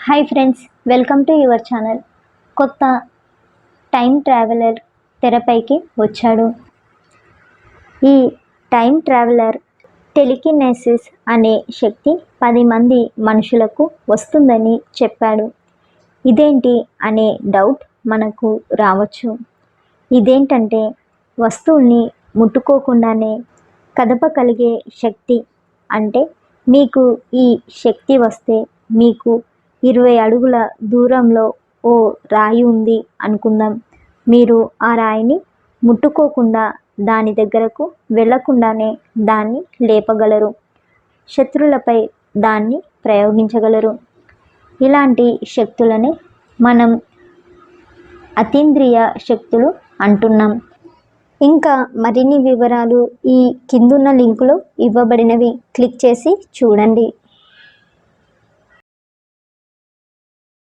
Hi friends, welcome to your channel. కొత్త time traveller తెరపైకి వచ్చాడు. ఈ టైం ట్రావెలర్ టెలికినెసిస్ అనే శక్తి 10 మంది మనుషులకు వస్తుందని చెప్పాడు. ఇదేంటి అనే డౌట్ మనకు రావచ్చు. ఇదేంటంటే వస్తువుల్ని ముట్టుకోకుండానే కదపగలిగే శక్తి. అంటే మీకు ఈ శక్తి వస్తే మీకు 20 అడుగుల దూరంలో ఓ రాయి ఉంది అనుకుందాం. మీరు ఆ రాయిని ముట్టుకోకుండా దాని దగ్గరకు వెళ్ళకుండానే దాన్ని లేపగలరు. శత్రువులపై దాన్ని ప్రయోగించగలరు. ఇలాంటి శక్తులనే మనం అతీంద్రియ శక్తులు అంటున్నాం. ఇంకా మరిన్ని వివరాలు ఈ కిందున్న లింకులో ఇవ్వబడినవి క్లిక్ చేసి చూడండి.